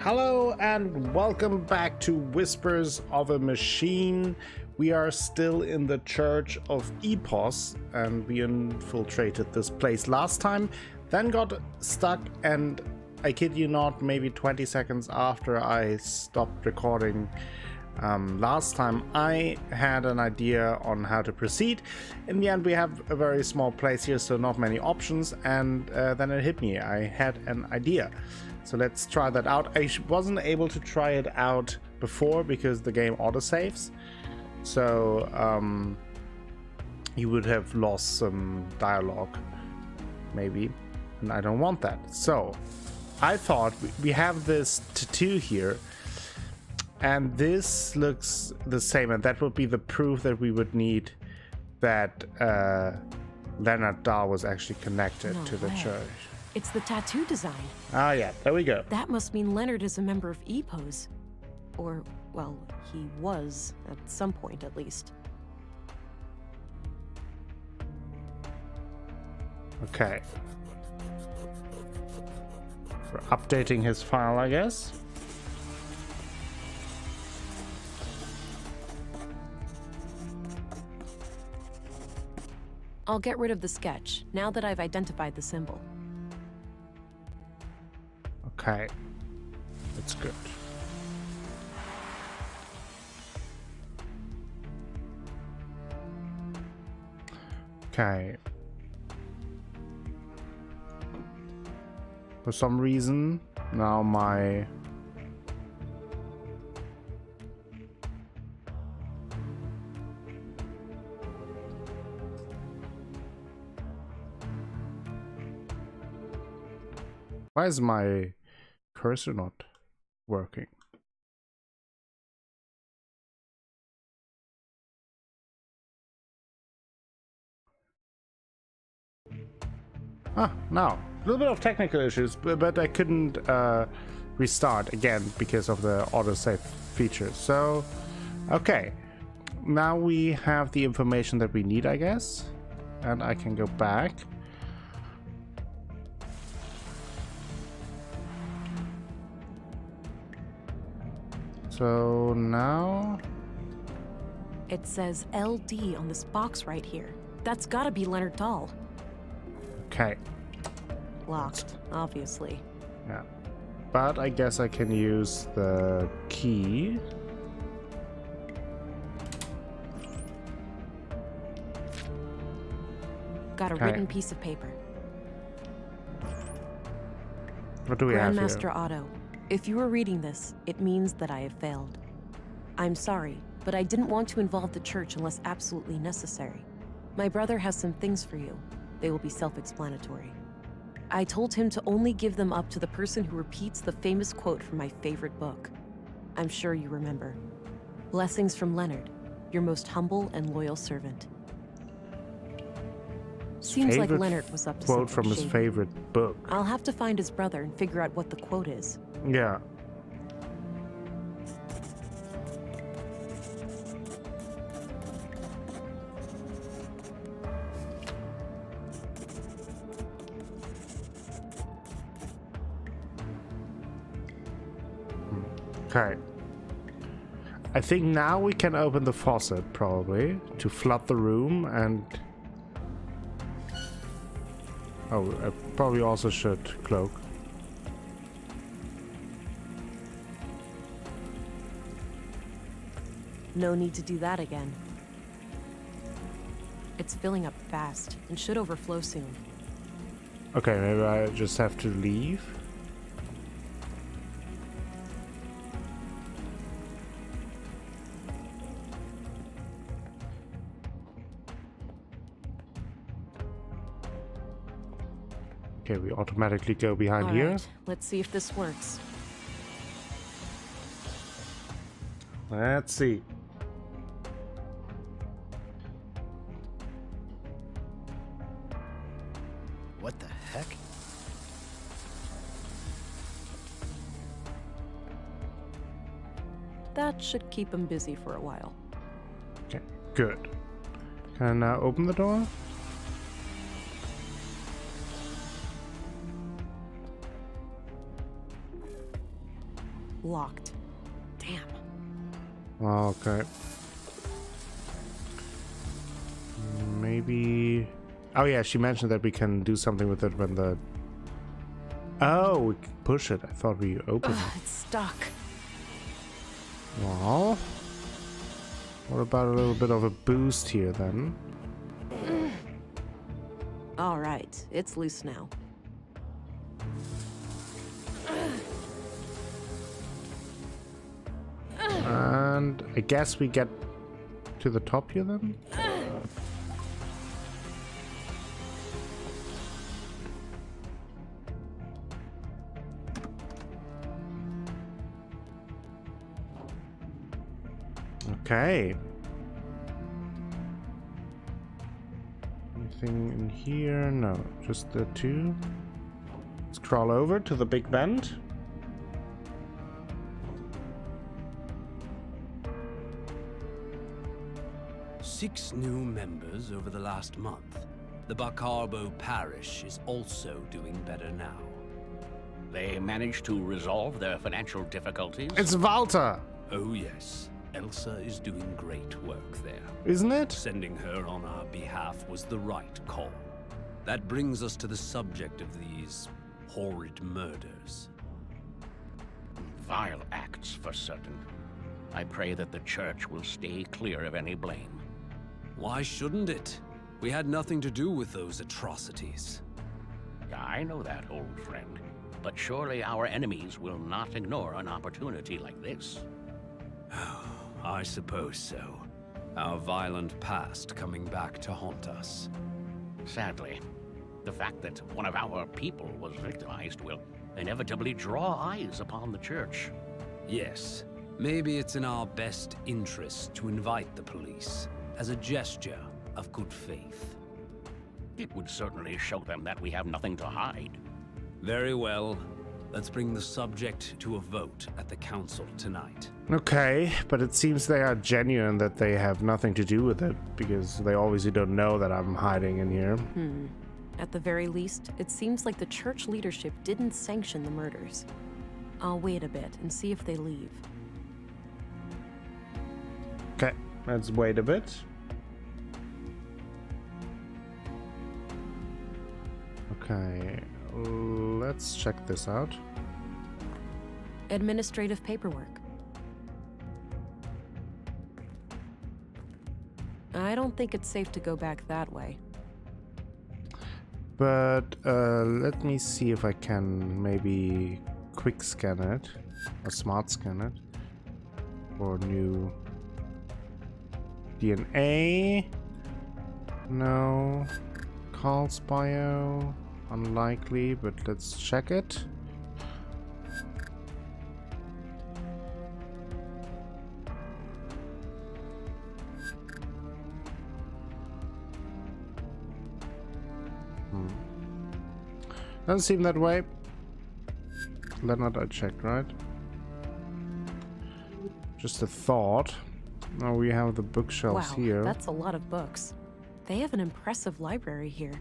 Hello and welcome back to Whispers of a Machine. We are still in the Church of Epos and we infiltrated this place last time, then got stuck, and I kid you not, maybe 20 seconds after I stopped recording last time, I had an idea on how to proceed. In the end, we have a very small place here, so not many options, and then it hit me. I had an idea. So let's try that out. I wasn't able to try it out before because the game autosaves. So you would have lost some dialogue, maybe, and I don't want that. So I thought we have this tattoo here, and this looks the same, and that would be the proof that we would need that Leonard Dahl was actually connected to the church. It's the tattoo design. Ah, yeah, there we go. That must mean Leonard is a member of EPOS. Or, well, he was, at some point at least. Okay. We're updating his file, I guess. I'll get rid of the sketch, now that I've identified the symbol. Okay, that's good. Okay. For some reason, now my... Why is my cursor not working? Ah, now. A little bit of technical issues, but I couldn't restart again because of the autosave feature. So, okay. Now we have the information that we need, I guess. And I can go back. So now... It says LD on this box right here. That's gotta be Leonard Dahl. Okay. Locked, obviously. Yeah. But I guess I can use the key. Got a written piece of paper. What do we have here? Grandmaster Otto, if you are reading this, it means that I have failed. I'm sorry, but I didn't want to involve the church unless absolutely necessary. My brother has some things for you. They will be self-explanatory. I told him to only give them up to the person who repeats the famous quote from my favorite book. I'm sure you remember. Blessings from Leonard, your most humble and loyal servant. Seems like Leonard was up to something quote from his shady. favorite book. I'll have to find his brother and figure out what the quote is. Yeah. Okay. I think now we can open the faucet, probably, to flood the room, and... Oh, I probably also should cloak. No need to do that again. It's filling up fast and should overflow soon. Okay, maybe I just have to leave. Okay, we automatically go behind All here. right, let's see if this works. Let's see. What the heck? That should keep him busy for a while. Okay, good. Can I now open the door? Locked. Damn. Okay. Maybe... Oh yeah, she mentioned that we can do something with it when the... Oh, we can push it. I thought we opened it. It's stuck. Well... What about a little bit of a boost here then? All right, it's loose now. And I guess we get to the top here then? Okay. Anything in here? No, just the two. Let's crawl over to the big vent. Six new members over the last month. The Bacarbo parish is also doing better now. They managed to resolve their financial difficulties? It's Walter! Oh yes, Elsa is doing great work there. Isn't it? Sending her on our behalf was the right call. That brings us to the subject of these horrid murders. Vile acts, for certain. I pray that the church will stay clear of any blame. Why shouldn't it? We had nothing to do with those atrocities. I know that, old friend. But surely our enemies will not ignore an opportunity like this. I suppose so. Our violent past coming back to haunt us. Sadly, the fact that one of our people was victimized will inevitably draw eyes upon the church. Yes, maybe it's in our best interest to invite the police as a gesture of good faith. It would certainly show them that we have nothing to hide. Very well. Let's bring the subject to a vote at the council tonight. Okay, but it seems they are genuine that they have nothing to do with it, because they obviously don't know that I'm hiding in here. At the very least, it seems like the church leadership didn't sanction the murders. I'll wait a bit and see if they leave. Okay, let's wait a bit. Okay, let's check this out. Administrative paperwork. I don't think it's safe to go back that way. But let me see if I can maybe quick scan it, or smart scan it, for new DNA. No. Carl's bio. Unlikely, but let's check it. Doesn't seem that way. Leonard, I checked, right? Just a thought. Now we have the bookshelves Wow, here. that's a lot of books. They have an impressive library here.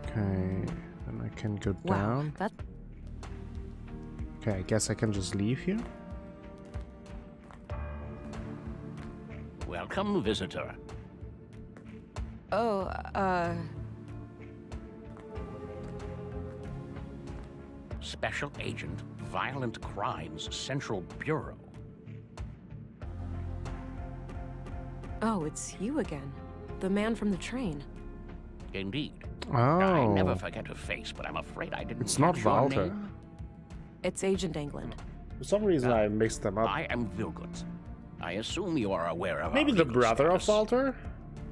Okay, then I can go Wow, down. that... Okay, I guess I can just leave here. Welcome, visitor. Oh, Special Agent, Violent Crimes Central Bureau. Oh, it's you again. The man from the train. Indeed. Oh, I never forget a face, but I'm afraid I didn't It's not catch your Walter. name. It's Agent England. for some reason I mixed them up. I am Vilgut. I assume you are aware of Maybe our the legal brother of status. Walter?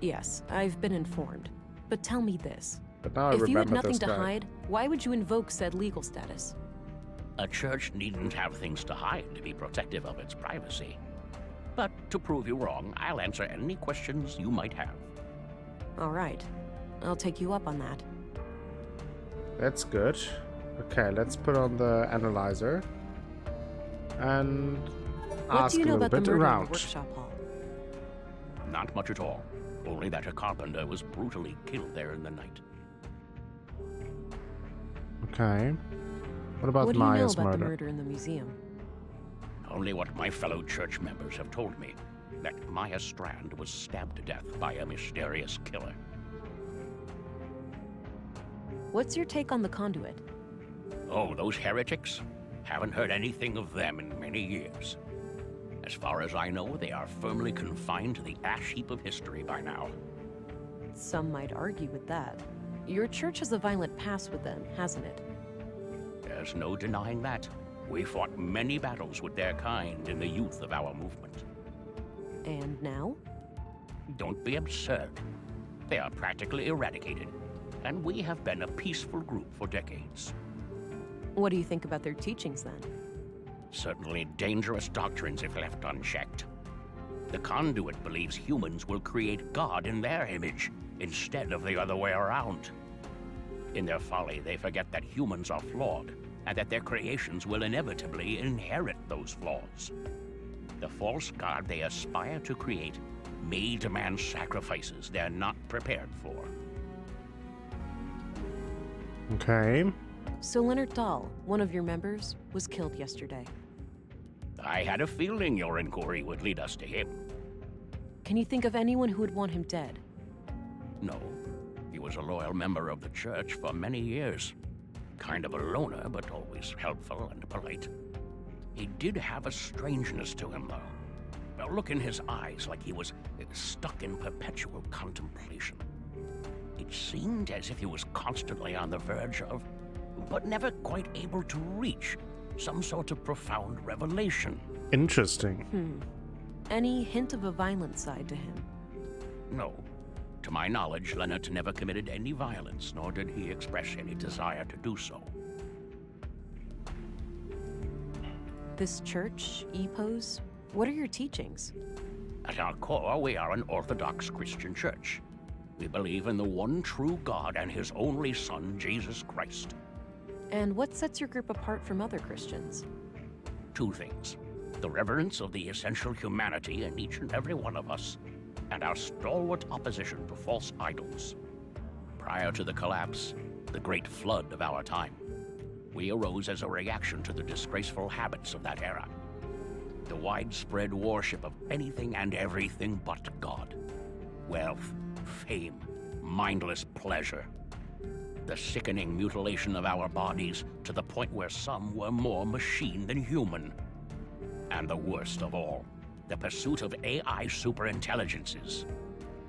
Yes, I've been informed. But tell me this. But now I If you had remember nothing this to guy. hide, why would you invoke said legal status? A church needn't have things to hide to be protective of its privacy. But to prove you wrong, I'll answer any questions you might have. All right. I'll take you up on that. That's good. Okay, let's put on the analyzer and What ask do you know a little about the bit murder in around. the workshop hall? Not much at all. Only that a carpenter was brutally killed there in the night. Okay. What about What do you know Maya's about the murder? murder in the museum? Only what my fellow church members have told me, that Maya Strand was stabbed to death by a mysterious killer. What's your take on the conduit? Oh, those heretics? Haven't heard anything of them in many years. As far as I know, they are firmly confined to the ash heap of history by now. Some might argue with that. Your church has a violent past with them, hasn't it? There's no denying that. We fought many battles with their kind in the youth of our movement. And now? Don't be absurd. They are practically eradicated, and we have been a peaceful group for decades. What do you think about their teachings then? Certainly dangerous doctrines if left unchecked. The conduit believes humans will create God in their image, instead of the other way around. In their folly, they forget that humans are flawed, and that their creations will inevitably inherit those flaws. The false god they aspire to create may demand sacrifices they're not prepared for. Okay. So Leonard Dahl, one of your members, was killed yesterday. I had a feeling your inquiry would lead us to him. Can you think of anyone who would want him dead? No, he was a loyal member of the church for many years. Kind of a loner, but always helpful and polite. He did have a strangeness to him, though. A look in his eyes like he was stuck in perpetual contemplation. It seemed as if he was constantly on the verge of, but never quite able to reach, some sort of profound revelation. Interesting. Any hint of a violent side to him? No. To my knowledge, Leonard never committed any violence, nor did he express any desire to do so. This church, EPOS, what are your teachings? At our core, we are an Orthodox Christian church. We believe in the one true God and His only Son, Jesus Christ. And what sets your group apart from other Christians? Two things. The reverence of the essential humanity in each and every one of us, and our stalwart opposition to false idols. Prior to the collapse, the great flood of our time, we arose as a reaction to the disgraceful habits of that era. The widespread worship of anything and everything but God. Wealth, fame, mindless pleasure. The sickening mutilation of our bodies to the point where some were more machine than human. And the worst of all, the pursuit of AI superintelligences.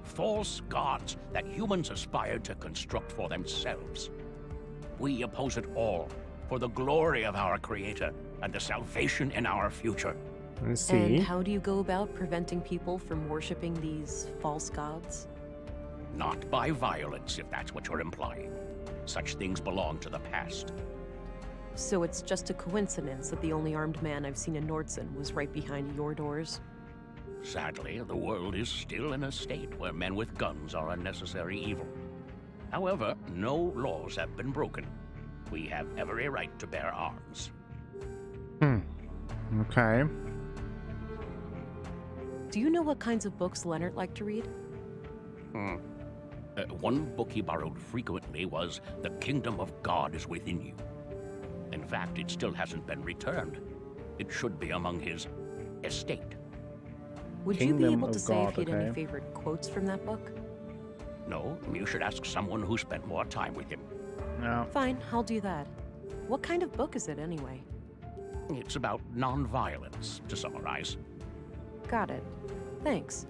False gods that humans aspired to construct for themselves. We oppose it all for the glory of our Creator and the salvation in our future. I see. And how do you go about preventing people from worshipping these false gods? Not by violence, if that's what you're implying. Such things belong to the past. So it's just a coincidence that the only armed man I've seen in Nordson was right behind your doors? Sadly, the world is still in a state where men with guns are a necessary evil. However, no laws have been broken. We have every right to bear arms. Okay. Do you know what kinds of books Leonard liked to read? One book he borrowed frequently was The Kingdom of God is Within You. In fact, it still hasn't been returned. It should be among his estate. Would you be Kingdom able of to say God, if you had any okay. favorite quotes from that book? No, you should ask someone who spent more time with him. Yeah. Fine, I'll do that. What kind of book is it anyway? It's about non-violence, to summarize. Got it. Thanks.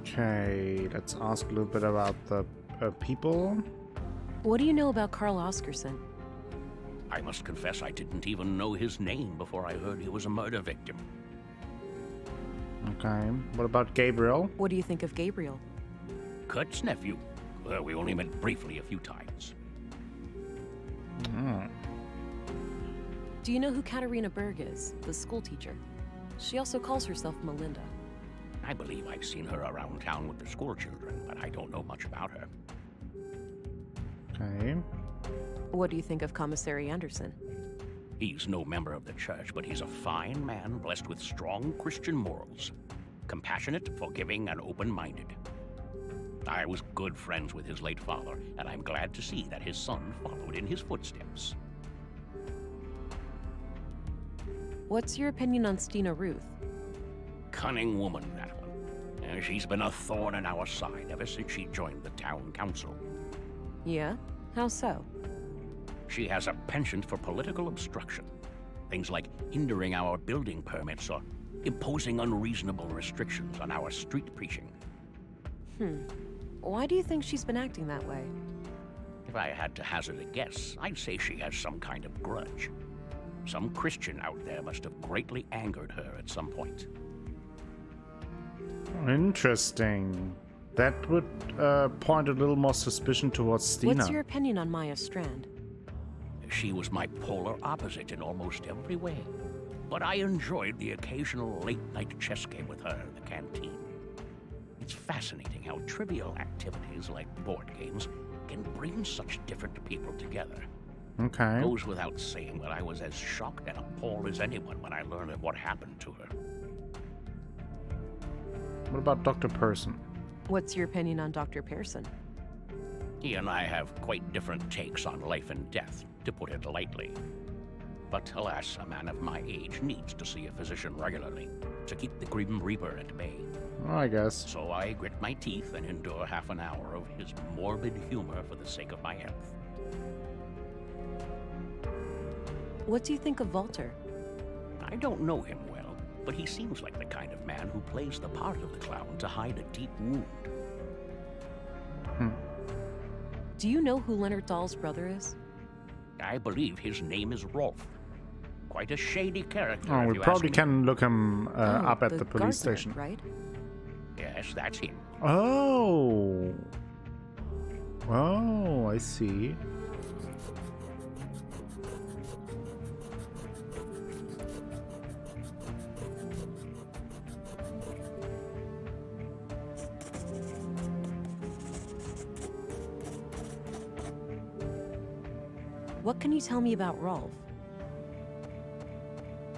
Okay, let's ask a little bit about the people. What do you know about Carl Oscarson? I must confess I didn't even know his name before I heard he was a murder victim. Okay, what about Gabriel? What do you think of Gabriel? Kurt's nephew. We only met briefly a few times. Do you know who Katarina Berg is, the school teacher? She also calls herself Melinda. I believe I've seen her around town with the school children, but I don't know much about her. Okay. What do you think of Commissary Anderson? He's no member of the church, but he's a fine man blessed with strong Christian morals. Compassionate, forgiving, and open-minded. I was good friends with his late father, and I'm glad to see that his son followed in his footsteps. What's your opinion on Stina Ruth? Cunning woman, that one. She's been a thorn in our side ever since she joined the town council. Yeah? How so? She has a penchant for political obstruction. Things like hindering our building permits or imposing unreasonable restrictions on our street preaching. Why do you think she's been acting that way? If I had to hazard a guess, I'd say she has some kind of grudge. Some Christian out there must have greatly angered her at some point. Interesting. That would point a little more suspicion towards Stina. What's your opinion on Maya Strand? She was my polar opposite in almost every way. But I enjoyed the occasional late-night chess game with her in the canteen. It's fascinating how trivial activities like board games can bring such different people together. Okay. Goes without saying that I was as shocked and appalled as anyone when I learned of what happened to her. What about Dr. Person? What's your opinion on Dr. Pearson? He and I have quite different takes on life and death, to put it lightly. But alas, a man of my age needs to see a physician regularly to keep the Grim Reaper at bay. Oh, I guess. So I grit my teeth and endure half an hour of his morbid humor for the sake of my health. What do you think of Walter? I don't know him well, but he seems like the kind of man who plays the part of the clown to hide a deep wound. Do you know who Leonard Dahl's brother is? I believe his name is Rolf. Quite a shady character. Oh, if we you probably ask me. can look him up at the police gardener, station. right? Yes, that's him. Oh. Oh, I see. What can you tell me about Rolf?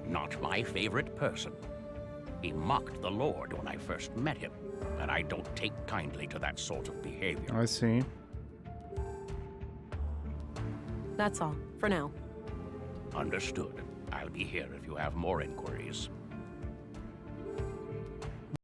Not my favorite person. He mocked the Lord when I first met him, and I don't take kindly to that sort of behavior. I see. That's all, for now. Understood. I'll be here if you have more inquiries.